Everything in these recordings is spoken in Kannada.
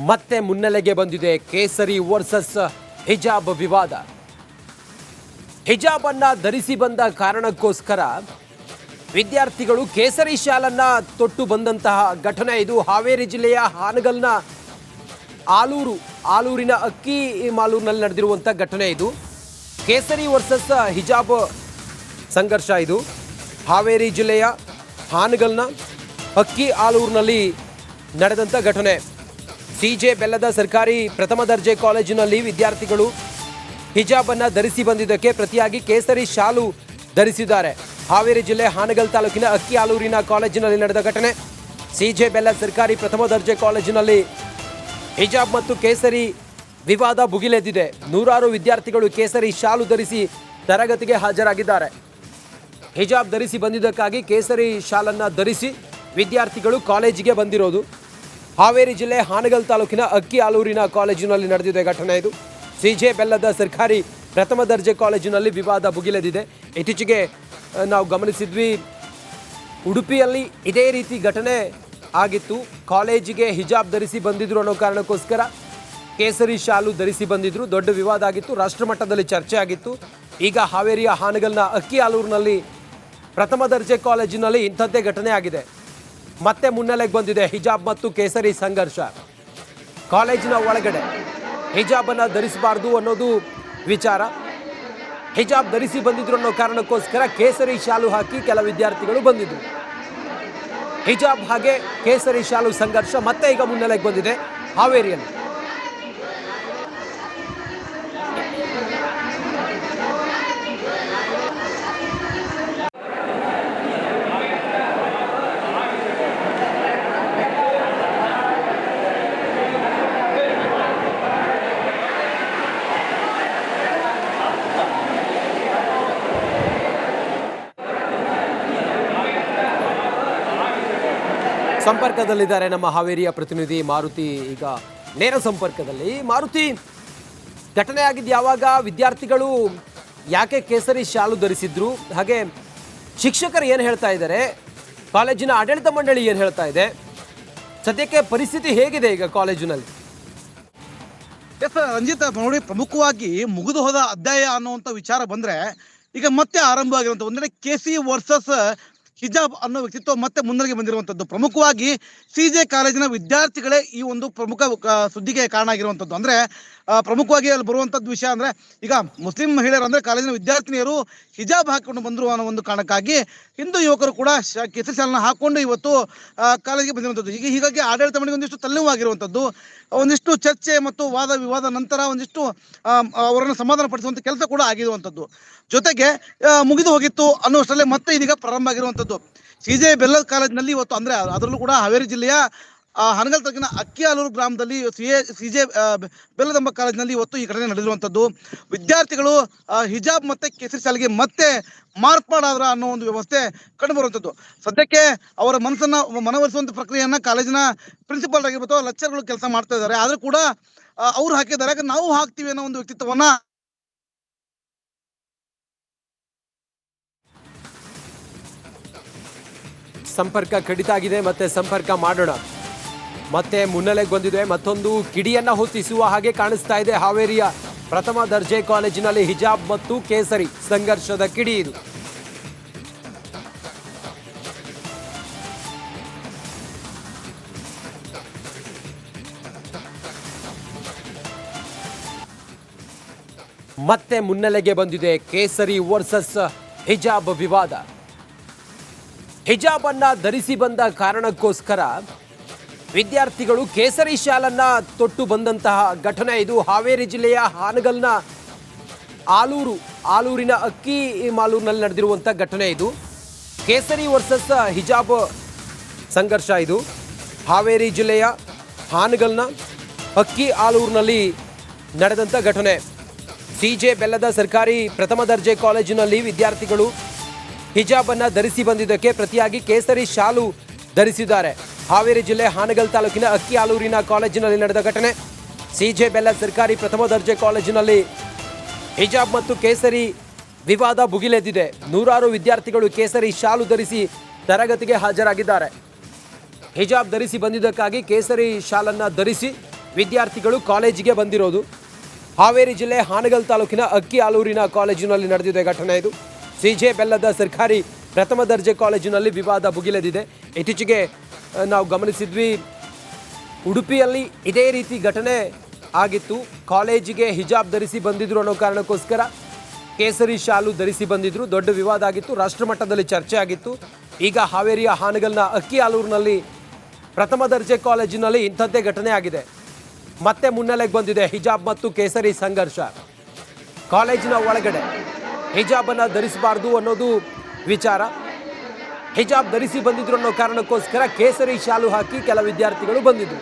ಮತ್ತೆ ಮುನ್ನೆಲೆಗೆ ಬಂದಿದೆ ಕೇಸರಿ ವರ್ಸಸ್ ಹಿಜಾಬ್ ವಿವಾದ. ಹಿಜಾಬ್ ಅನ್ನ ಧರಿಸಿ ಬಂದ ಕಾರಣಕ್ಕೋಸ್ಕರ ವಿದ್ಯಾರ್ಥಿಗಳು ಕೇಸರಿ ಶಾಲನ್ನ ತೊಟ್ಟು ಬಂದಂತಹ ಘಟನೆ ಇದು. ಹಾವೇರಿ ಜಿಲ್ಲೆಯ ಹಾನಗಲ್ನ ಆಲೂರಿನ ಅಕ್ಕಿ ಮಾಲೂರಿನಲ್ಲಿ ನಡೆದಿರುವಂಥ ಘಟನೆ ಇದು. ಕೇಸರಿ ವರ್ಸಸ್ ಹಿಜಾಬ್ ಸಂಘರ್ಷ ಇದು. ಹಾವೇರಿ ಜಿಲ್ಲೆಯ ಹಾನಗಲ್ನ ಅಕ್ಕಿ ಆಲೂರಿನಲ್ಲಿ ನಡೆದಂಥ ಘಟನೆ. ಸಿಜೆ ಬೆಲ್ಲದ ಸರ್ಕಾರಿ ಪ್ರಥಮ ದರ್ಜೆ ಕಾಲೇಜಿನಲ್ಲಿ ವಿದ್ಯಾರ್ಥಿಗಳು ಹಿಜಾಬನ್ನು ಧರಿಸಿ ಬಂದಿದ್ದಕ್ಕೆ ಪ್ರತಿಯಾಗಿ ಕೇಸರಿ ಶಾಲು ಧರಿಸಿದ್ದಾರೆ. ಹಾವೇರಿ ಜಿಲ್ಲೆ ಹಾನಗಲ್ ತಾಲೂಕಿನ ಅಕ್ಕಿ ಆಲೂರಿನ ಕಾಲೇಜಿನಲ್ಲಿ ನಡೆದ ಘಟನೆ. ಸಿಜೆ ಬೆಲ್ಲ ಸರ್ಕಾರಿ ಪ್ರಥಮ ದರ್ಜೆ ಕಾಲೇಜಿನಲ್ಲಿ ಹಿಜಾಬ್ ಮತ್ತು ಕೇಸರಿ ವಿವಾದ ಭುಗಿಲೆದ್ದಿದೆ. ನೂರಾರು ವಿದ್ಯಾರ್ಥಿಗಳು ಕೇಸರಿ ಶಾಲು ಧರಿಸಿ ತರಗತಿಗೆ ಹಾಜರಾಗಿದ್ದಾರೆ. ಹಿಜಾಬ್ ಧರಿಸಿ ಬಂದಿದ್ದಕ್ಕಾಗಿ ಕೇಸರಿ ಶಾಲನ್ನು ಧರಿಸಿ ವಿದ್ಯಾರ್ಥಿಗಳು ಕಾಲೇಜಿಗೆ ಬಂದಿರೋದು. ಹಾವೇರಿ ಜಿಲ್ಲೆ ಹಾನಗಲ್ ತಾಲೂಕಿನ ಅಕ್ಕಿ ಆಲೂರಿನ ಕಾಲೇಜಿನಲ್ಲಿ ನಡೆದಿದೆ ಘಟನೆ ಇದು. ಸಿಜೆ ಬೆಲ್ಲದ ಸರ್ಕಾರಿ ಪ್ರಥಮ ದರ್ಜೆ ಕಾಲೇಜಿನಲ್ಲಿ ವಿವಾದ ಭುಗಿಲೆದಿದೆ. ಇತ್ತೀಚೆಗೆ ನಾವು ಗಮನಿಸಿದ್ವಿ, ಉಡುಪಿಯಲ್ಲಿ ಇದೇ ರೀತಿ ಘಟನೆ ಆಗಿತ್ತು. ಕಾಲೇಜಿಗೆ ಹಿಜಾಬ್ ಧರಿಸಿ ಬಂದಿದ್ರು ಅನ್ನೋ ಕಾರಣಕ್ಕೋಸ್ಕರ ಕೇಸರಿ ಶಾಲು ಧರಿಸಿ ಬಂದಿದ್ರು. ದೊಡ್ಡ ವಿವಾದ ಆಗಿತ್ತು, ರಾಷ್ಟ್ರಮಟ್ಟದಲ್ಲಿ ಚರ್ಚೆ ಆಗಿತ್ತು. ಈಗ ಹಾವೇರಿಯ ಹಾನಗಲ್ನ ಅಕ್ಕಿ ಆಲೂರಿನಲ್ಲಿ ಪ್ರಥಮ ದರ್ಜೆ ಕಾಲೇಜಿನಲ್ಲಿ ಇಂಥದ್ದೇ ಘಟನೆ ಆಗಿದೆ. ಮತ್ತೆ ಮುನ್ನೆಲೆಗೆ ಬಂದಿದೆ ಹಿಜಾಬ್ ಮತ್ತು ಕೇಸರಿ ಸಂಘರ್ಷ. ಕಾಲೇಜಿನ ಒಳಗಡೆ ಹಿಜಾಬನ್ನು ಧರಿಸಬಾರ್ದು ಅನ್ನೋದು ವಿಚಾರ. ಹಿಜಾಬ್ ಧರಿಸಿ ಬಂದಿದ್ರು ಅನ್ನೋ ಕಾರಣಕ್ಕೋಸ್ಕರ ಕೇಸರಿ ಶಾಲು ಹಾಕಿ ಕೆಲ ವಿದ್ಯಾರ್ಥಿಗಳು ಬಂದಿದ್ರು. ಹಿಜಾಬ್ ಹಾಗೆ ಕೇಸರಿ ಶಾಲು ಸಂಘರ್ಷ ಮತ್ತೆ ಈಗ ಮುನ್ನೆಲೆಗೆ ಬಂದಿದೆ ಹಾವೇರಿಯಲ್ಲಿ. ಸಂಪರ್ಕದಲ್ಲಿದ್ದಾರೆ ನಮ್ಮ ಹಾವೇರಿಯ ಪ್ರತಿನಿಧಿ ಮಾರುತಿ. ಈಗ ನೇರ ಸಂಪರ್ಕದಲ್ಲಿ. ಮಾರುತಿ, ಘಟನೆ ಆಗಿದ್ದು ಯಾವಾಗ? ವಿದ್ಯಾರ್ಥಿಗಳು ಯಾಕೆ ಕೇಸರಿ ಶಾಲು ಧರಿಸಿದ್ರು? ಹಾಗೆ ಶಿಕ್ಷಕರು ಏನು ಹೇಳ್ತಾ ಇದ್ದಾರೆ? ಕಾಲೇಜಿನ ಆಡಳಿತ ಮಂಡಳಿ ಏನು ಹೇಳ್ತಾ ಇದೆ? ಸದ್ಯಕ್ಕೆ ಪರಿಸ್ಥಿತಿ ಹೇಗಿದೆ ಈಗ ಕಾಲೇಜಿನಲ್ಲಿ? ಎಸ್ ರಂಜಿತ್, ನೋಡಿ, ಪ್ರಮುಖವಾಗಿ ಮುಗಿದು ಹೋದ ಅಧ್ಯಾಯ ಅನ್ನುವಂಥ ವಿಚಾರ ಬಂದ್ರೆ ಈಗ ಮತ್ತೆ ಆರಂಭ ಆಗಿರುವಂಥ ಒಂದೆಡೆ ಕೇಸಿ ವರ್ಸಸ್ ಹಿಜಾಬ್ ಅನ್ನೋ ವ್ಯಕ್ತಿತ್ವ ಮತ್ತೆ ಮುನ್ನೆಲೆಗೆ ಬಂದಿರುವಂಥದ್ದು. ಪ್ರಮುಖವಾಗಿ ಸಿಜೆ ಕಾಲೇಜಿನ ವಿದ್ಯಾರ್ಥಿಗಳೇ ಈ ಒಂದು ಪ್ರಮುಖ ಸುದ್ದಿಗೆ ಕಾರಣ ಆಗಿರುವಂಥದ್ದು. ಅಂದ್ರೆ ಪ್ರಮುಖವಾಗಿ ಅಲ್ಲಿ ಬರುವಂಥದ್ದು ವಿಷಯ ಅಂದ್ರೆ, ಈಗ ಮುಸ್ಲಿಂ ಮಹಿಳೆಯರು ಅಂದ್ರೆ ಕಾಲೇಜಿನ ವಿದ್ಯಾರ್ಥಿನಿಯರು ಹಿಜಾಬ್ ಹಾಕೊಂಡು ಬಂದರು ಅನ್ನೋ ಒಂದು ಕಾರಣಕ್ಕಾಗಿ ಹಿಂದೂ ಯುವಕರು ಕೂಡ ಕೇಸರಿ ಶಾಲನ್ನ ಹಾಕೊಂಡು ಇವತ್ತು ಕಾಲೇಜಿಗೆ ಬಂದಿರುವಂಥದ್ದು. ಹೀಗಾಗಿ ಆಡಳಿತ ಮಂಡಳಿಗೆ ಒಂದಿಷ್ಟು ತಲ್ಲುವಾಗಿರುವಂಥದ್ದು. ಒಂದಿಷ್ಟು ಚರ್ಚೆ ಮತ್ತು ವಾದ ವಿವಾದ ನಂತರ ಒಂದಿಷ್ಟು ಅವರನ್ನು ಸಮಾಧಾನ ಪಡಿಸುವಂಥ ಕೆಲಸ ಕೂಡ ಆಗಿರುವಂಥದ್ದು. ಜೊತೆಗೆ ಮುಗಿದು ಹೋಗಿತ್ತು ಅನ್ನೋಷ್ಟರಲ್ಲೇ ಮತ್ತೆ ಇದೀಗ ಪ್ರಾರಂಭ ಆಗಿರುವಂಥದ್ದು. ಸಿಜೆ ಬೆಲ್ಲದ ಕಾಲೇಜಿನಲ್ಲಿ ಇವತ್ತು ಅಂದ್ರೆ ಅದರಲ್ಲೂ ಕೂಡ ಹಾವೇರಿ ಜಿಲ್ಲೆಯ ಹಾನಗಲ್ ತಾಲೂಕಿನ ಅಕ್ಕಿ ಆಲೂರು ಗ್ರಾಮದಲ್ಲಿ ಸಿಜೆ ಬೆಲ್ಲದಂಬ ಕಾಲೇಜಿನಲ್ಲಿ ಇವತ್ತು ಈ ಘಟನೆ ನಡೆದಿರುವಂಥದ್ದು. ವಿದ್ಯಾರ್ಥಿಗಳು ಹಿಜಾಬ್ ಮತ್ತೆ ಕೇಸರಿ ಶಾಲೆಗೆ ಮತ್ತೆ ಮಾರ್ಪಾಡಾದ್ರ ಅನ್ನೋ ಒಂದು ವ್ಯವಸ್ಥೆ ಕಂಡು ಬರುವಂಥದ್ದು. ಸದ್ಯಕ್ಕೆ ಅವರ ಮನವೊಲಿಸುವಂಥ ಪ್ರಕ್ರಿಯೆಯನ್ನ ಕಾಲೇಜಿನ ಪ್ರಿನ್ಸಿಪಾಲ್ ಆಗಿರ್ಬೋದು, ಲೆಕ್ಚರ್ಗಳು ಕೆಲಸ ಮಾಡ್ತಾ ಇದ್ದಾರೆ. ಆದ್ರೂ ಕೂಡ ಅವ್ರು ಹಾಕಿದ್ದಾರೆ, ನಾವು ಹಾಕ್ತೀವಿ ಅನ್ನೋ ಒಂದು ವ್ಯಕ್ತಿತ್ವವನ್ನ ಸಂಪರ್ಕ ಕಡಿತ ಆಗಿದೆ, ಮತ್ತೆ ಸಂಪರ್ಕ ಮಾಡೋಣ. ಮತ್ತೆ ಮುನ್ನೆಲೆಗೆ ಬಂದಿದೆ. ಮತ್ತೊಂದು ಕಿಡಿಯನ್ನ ಹೊತ್ತಿಸುವ ಹಾಗೆ ಕಾಣಿಸ್ತಾ ಇದೆ. ಹಾವೇರಿಯ ಪ್ರಥಮ ದರ್ಜೆ ಕಾಲೇಜಿನಲ್ಲಿ ಹಿಜಾಬ್ ಮತ್ತು ಕೇಸರಿ ಸಂಘರ್ಷದ ಕಿಡಿ ಇದು. ಮತ್ತೆ ಮುನ್ನೆಲೆಗೆ ಬಂದಿದೆ ಕೇಸರಿ ವರ್ಸಸ್ ಹಿಜಾಬ್ ವಿವಾದ. ಹಿಜಾಬ್ ಅನ್ನ ಧರಿಸಿ ಬಂದ ಕಾರಣಕ್ಕೋಸ್ಕರ ವಿದ್ಯಾರ್ಥಿಗಳು ಕೇಸರಿ ಶಾಲನ್ನ ತೊಟ್ಟು ಬಂದಂತಹ ಘಟನೆ ಇದು. ಹಾವೇರಿ ಜಿಲ್ಲೆಯ ಹಾನಗಲ್ನ ಆಲೂರಿನ ಅಕ್ಕಿ ಮಾಲೂರಿನಲ್ಲಿ ನಡೆದಿರುವಂಥ ಘಟನೆ ಇದು. ಕೇಸರಿ ವರ್ಸಸ್ ಹಿಜಾಬ್ ಸಂಘರ್ಷ ಇದು. ಹಾವೇರಿ ಜಿಲ್ಲೆಯ ಹಾನಗಲ್ನ ಅಕ್ಕಿ ಆಲೂರಿನಲ್ಲಿ ನಡೆದಂಥ ಘಟನೆ. ಸಿಜೆ ಬೆಲ್ಲದ ಸರ್ಕಾರಿ ಪ್ರಥಮ ದರ್ಜೆ ಕಾಲೇಜಿನಲ್ಲಿ ವಿದ್ಯಾರ್ಥಿಗಳು ಹಿಜಾಬನ್ನು ಧರಿಸಿ ಬಂದಿದ್ದಕ್ಕೆ ಪ್ರತಿಯಾಗಿ ಕೇಸರಿ ಶಾಲು ಧರಿಸಿದ್ದಾರೆ. ಹಾವೇರಿ ಜಿಲ್ಲೆ ಹಾನಗಲ್ ತಾಲೂಕಿನ ಅಕ್ಕಿ ಆಲೂರಿನ ಕಾಲೇಜಿನಲ್ಲಿ ನಡೆದ ಘಟನೆ. ಸಿಜೆ ಬೆಲ್ಲ ಸರ್ಕಾರಿ ಪ್ರಥಮ ದರ್ಜೆ ಕಾಲೇಜಿನಲ್ಲಿ ಹಿಜಾಬ್ ಮತ್ತು ಕೇಸರಿ ವಿವಾದ ಭುಗಿಲೆದ್ದಿದೆ. ನೂರಾರು ವಿದ್ಯಾರ್ಥಿಗಳು ಕೇಸರಿ ಶಾಲು ಧರಿಸಿ ತರಗತಿಗೆ ಹಾಜರಾಗಿದ್ದಾರೆ. ಹಿಜಾಬ್ ಧರಿಸಿ ಬಂದಿದ್ದಕ್ಕಾಗಿ ಕೇಸರಿ ಶಾಲನ್ನು ಧರಿಸಿ ವಿದ್ಯಾರ್ಥಿಗಳು ಕಾಲೇಜಿಗೆ ಬಂದಿರೋದು. ಹಾವೇರಿ ಜಿಲ್ಲೆ ಹಾನಗಲ್ ತಾಲೂಕಿನ ಅಕ್ಕಿ ಆಲೂರಿನ ಕಾಲೇಜಿನಲ್ಲಿ ನಡೆದಿದೆ ಘಟನೆ ಇದು. ಸಿಜೆ ಬೆಲ್ಲದ ಸರ್ಕಾರಿ ಪ್ರಥಮ ದರ್ಜೆ ಕಾಲೇಜಿನಲ್ಲಿ ವಿವಾದ ಭುಗಿಲೆದಿದೆ. ಇತ್ತೀಚೆಗೆ ನಾವು ಗಮನಿಸಿದ್ವಿ, ಉಡುಪಿಯಲ್ಲಿ ಇದೇ ರೀತಿ ಘಟನೆ ಆಗಿತ್ತು. ಕಾಲೇಜಿಗೆ ಹಿಜಾಬ್ ಧರಿಸಿ ಬಂದಿದ್ರು ಅನ್ನೋ ಕಾರಣಕ್ಕೋಸ್ಕರ ಕೇಸರಿ ಶಾಲು ಧರಿಸಿ ಬಂದಿದ್ರು. ದೊಡ್ಡ ವಿವಾದ ಆಗಿತ್ತು, ರಾಷ್ಟ್ರಮಟ್ಟದಲ್ಲಿ ಚರ್ಚೆ ಆಗಿತ್ತು. ಈಗ ಹಾವೇರಿಯ ಹಾನಗಲ್ನ ಅಕ್ಕಿ ಆಲೂರಿನಲ್ಲಿ ಪ್ರಥಮ ದರ್ಜೆ ಕಾಲೇಜಿನಲ್ಲಿ ಇಂಥದ್ದೇ ಘಟನೆ ಆಗಿದೆ. ಮತ್ತೆ ಮುನ್ನೆಲೆಗೆ ಬಂದಿದೆ ಹಿಜಾಬ್ ಮತ್ತು ಕೇಸರಿ ಸಂಘರ್ಷ. ಕಾಲೇಜಿನ ಒಳಗಡೆ ಹಿಜಾಬನ್ನು ಧರಿಸಬಾರ್ದು ಅನ್ನೋದು ವಿಚಾರ. ಹಿಜಾಬ್ ಧರಿಸಿ ಬಂದಿದ್ರು ಅನ್ನೋ ಕಾರಣಕ್ಕೋಸ್ಕರ ಕೇಸರಿ ಶಾಲು ಹಾಕಿ ಕೆಲ ವಿದ್ಯಾರ್ಥಿಗಳು ಬಂದಿದ್ರು.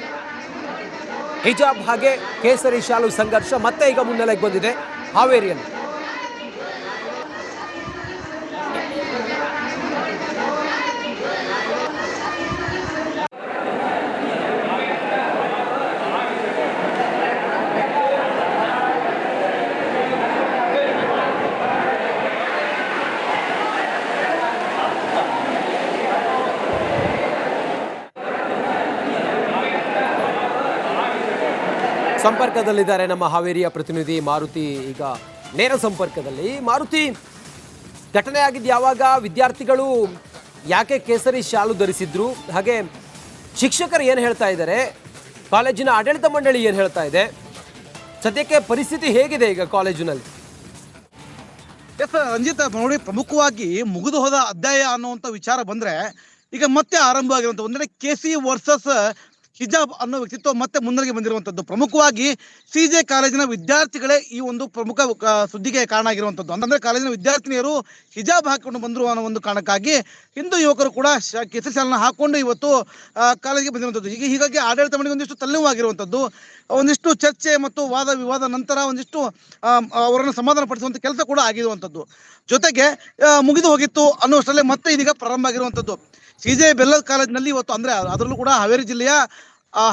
ಹಿಜಾಬ್ ಹಾಗೆ ಕೇಸರಿ ಶಾಲು ಸಂಘರ್ಷ ಮತ್ತೆ ಈಗ ಮುನ್ನೆಲೆಗೆ ಬಂದಿದೆ ಹಾವೇರಿಯಲ್ಲಿ. ಸಂಪರ್ಕದಲ್ಲಿದ್ದಾರೆ ನಮ್ಮ ಹಾವೇರಿಯ ಪ್ರತಿನಿಧಿ ಮಾರುತಿ. ಈಗ ನೇರ ಸಂಪರ್ಕದಲ್ಲಿ. ಮಾರುತಿ, ಘಟನೆ ಆಗಿದ್ದು ಯಾವಾಗ? ವಿದ್ಯಾರ್ಥಿಗಳು ಯಾಕೆ ಕೇಸರಿ ಶಾಲು ಧರಿಸಿದ್ರು? ಹಾಗೆ ಶಿಕ್ಷಕರು ಏನು ಹೇಳ್ತಾ ಇದ್ದಾರೆ? ಕಾಲೇಜಿನ ಆಡಳಿತ ಮಂಡಳಿ ಏನು ಹೇಳ್ತಾ ಇದೆ? ಸದ್ಯಕ್ಕೆ ಪರಿಸ್ಥಿತಿ ಹೇಗಿದೆ ಈಗ ಕಾಲೇಜಿನಲ್ಲಿ? ಎಸ್ ರಂಜಿತ್, ನೋಡಿ, ಪ್ರಮುಖವಾಗಿ ಮುಗಿದು ಹೋದ ಅಧ್ಯಾಯ ಅನ್ನುವಂಥ ವಿಚಾರ ಬಂದ್ರೆ ಈಗ ಮತ್ತೆ ಆರಂಭ ಆಗಿರುವಂಥ ಒಂದೆಡೆ ಕೆಸಿ ವರ್ಸಸ್ ಹಿಜಾಬ್ ಅನ್ನೋ ವ್ಯಕ್ತಿತ್ವ ಮತ್ತೆ ಮುನ್ನೆಲೆಗೆ ಬಂದಿರುವಂಥದ್ದು. ಪ್ರಮುಖವಾಗಿ ಸಿಜೆ ಕಾಲೇಜಿನ ವಿದ್ಯಾರ್ಥಿಗಳೇ ಈ ಒಂದು ಪ್ರಮುಖ ಸುದ್ದಿಗೆ ಕಾರಣ ಆಗಿರುವಂಥದ್ದು. ಅಂತಂದ್ರೆ ಕಾಲೇಜಿನ ವಿದ್ಯಾರ್ಥಿನಿಯರು ಹಿಜಾಬ್ ಹಾಕೊಂಡು ಬಂದರು ಅನ್ನೋ ಒಂದು ಕಾರಣಕ್ಕಾಗಿ ಹಿಂದೂ ಯುವಕರು ಕೂಡ ಕೇಸರಿ ಶಾಲನ್ನ ಹಾಕೊಂಡು ಇವತ್ತು ಕಾಲೇಜಿಗೆ ಬಂದಿರುವಂಥದ್ದು. ಹೀಗಾಗಿ ಆಡಳಿತ ಮಂಡಳಿ ಒಂದಿಷ್ಟು ತಲ್ಲುವಾಗಿರುವಂಥದ್ದು. ಒಂದಿಷ್ಟು ಚರ್ಚೆ ಮತ್ತು ವಾದ ವಿವಾದ ನಂತರ ಒಂದಿಷ್ಟು ಅವರನ್ನು ಸಮಾಧಾನ ಪಡಿಸುವಂಥ ಕೆಲಸ ಕೂಡ ಆಗಿರುವಂಥದ್ದು. ಜೊತೆಗೆ ಮುಗಿದು ಹೋಗಿತ್ತು ಅನ್ನೋಷ್ಟರಲ್ಲೇ ಮತ್ತೆ ಇದೀಗ ಪ್ರಾರಂಭ ಆಗಿರುವಂಥದ್ದು. ಸಿಜೆ ಬೆಲ್ಲದ ಕಾಲೇಜಿನಲ್ಲಿ ಇವತ್ತು, ಅಂದ್ರೆ ಅದರಲ್ಲೂ ಕೂಡ ಹಾವೇರಿ ಜಿಲ್ಲೆಯ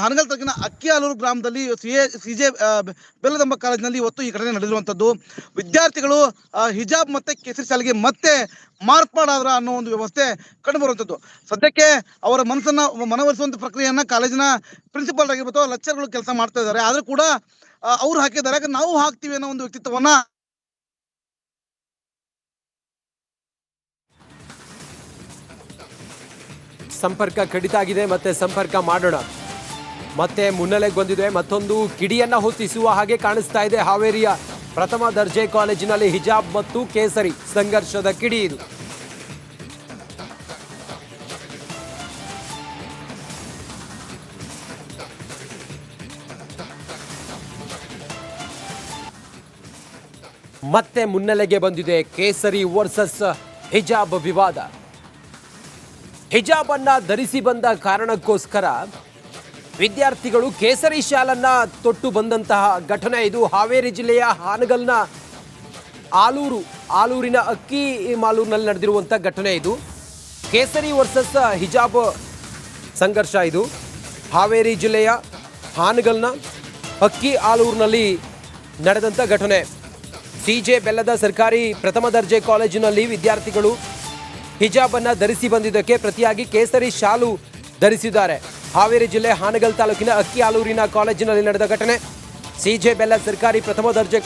ಹಾನಗಲ್ ತಾಲೂಕಿನ ಅಕ್ಕಿ ಆಲೂರು ಗ್ರಾಮದಲ್ಲಿ ಸಿಜೆ ಬೆಲ್ಲದಂಬ ಕಾಲೇಜಿನಲ್ಲಿ ಇವತ್ತು ಈ ಘಟನೆ ನಡೆದಿರುವಂಥದ್ದು. ವಿದ್ಯಾರ್ಥಿಗಳು ಹಿಜಾಬ್ ಮತ್ತೆ ಕೇಸರಿ ಶಾಲೆಗೆ ಮತ್ತೆ ಮಾರ್ಪಾಡಾದ್ರ ಅನ್ನೋ ಒಂದು ವ್ಯವಸ್ಥೆ ಕಂಡು ಬರುವಂಥದ್ದು. ಸದ್ಯಕ್ಕೆ ಅವರ ಮನವೊಲಿಸುವಂಥ ಪ್ರಕ್ರಿಯೆಯನ್ನ ಕಾಲೇಜಿನ ಪ್ರಿನ್ಸಿಪಾಲ್ ಆಗಿರ್ಬೋದು, ಲೆಕ್ಚರ್ಗಳು ಕೆಲಸ ಮಾಡ್ತಾ ಇದ್ದಾರೆ. ಆದ್ರೂ ಕೂಡ ಅವ್ರು ಹಾಕಿದ್ದಾರೆ, ನಾವು ಹಾಕ್ತೀವಿ ಅನ್ನೋ ಒಂದು ವ್ಯಕ್ತಿತ್ವವನ್ನ ಸಂಪರ್ಕ ಕಡಿತ ಆಗಿದೆ, ಮತ್ತೆ ಸಂಪರ್ಕ ಮಾಡೋಣ. ಮತ್ತೆ ಮುನ್ನೆಲೆಗೆ ಬಂದಿದೆ. ಮತ್ತೊಂದು ಕಿಡಿಯನ್ನ ಹೊತ್ತಿಸುವ ಹಾಗೆ ಕಾಣಿಸ್ತಾ ಇದೆ. ಹಾವೇರಿಯ ಪ್ರಥಮ ದರ್ಜೆ ಕಾಲೇಜಿನಲ್ಲಿ ಹಿಜಾಬ್ ಮತ್ತು ಕೇಸರಿ ಸಂಘರ್ಷದ ಕಿಡಿ ಇದು. ಮತ್ತೆ ಮುನ್ನೆಲೆಗೆ ಬಂದಿದೆ ಕೇಸರಿ ವರ್ಸಸ್ ಹಿಜಾಬ್ ವಿವಾದ. ಹಿಜಾಬ್ ಅನ್ನ ಧರಿಸಿ ಬಂದ ಕಾರಣಕ್ಕೋಸ್ಕರ ವಿದ್ಯಾರ್ಥಿಗಳು ಕೇಸರಿ ಶಾಲನ್ನ ತೊಟ್ಟು ಬಂದಂತಹ ಘಟನೆ ಇದು. ಹಾವೇರಿ ಜಿಲ್ಲೆಯ ಹಾನಗಲ್ನ ಆಲೂರಿನ ಅಕ್ಕಿ ಮಾಲೂರಿನಲ್ಲಿ ನಡೆದಿರುವಂಥ ಘಟನೆ ಇದು. ಕೇಸರಿ ವರ್ಸಸ್ ಹಿಜಾಬ್ ಸಂಘರ್ಷ ಇದು. ಹಾವೇರಿ ಜಿಲ್ಲೆಯ ಹಾನಗಲ್ನ ಅಕ್ಕಿ ಆಲೂರಿನಲ್ಲಿ ನಡೆದಂಥ ಘಟನೆ. ಸಿಜೆ ಬೆಲ್ಲದ ಸರ್ಕಾರಿ ಪ್ರಥಮ ದರ್ಜೆ ಕಾಲೇಜಿನಲ್ಲಿ ವಿದ್ಯಾರ್ಥಿಗಳು ಹಿಜಾಬನ್ನು ಧರಿಸಿ ಬಂದಿದ್ದಕ್ಕೆ ಪ್ರತಿಯಾಗಿ ಕೇಸರಿ ಶಾಲು ಧರಿಸಿದ್ದಾರೆ. ಹಾವೇರಿ ಜಿಲ್ಲೆ ಹಾನಗಲ್ ತಾಲೂಕಿನ ಅಕ್ಕಿ ಆಲೂರಿನ ಕಾಲೇಜಿನಲ್ಲಿ ನಡೆದ ಘಟನೆ. ಸಿಜೆ ಬೆಲ್ಲ ಸರ್ಕಾರಿ ಪ್ರಥಮ ದರ್ಜೆ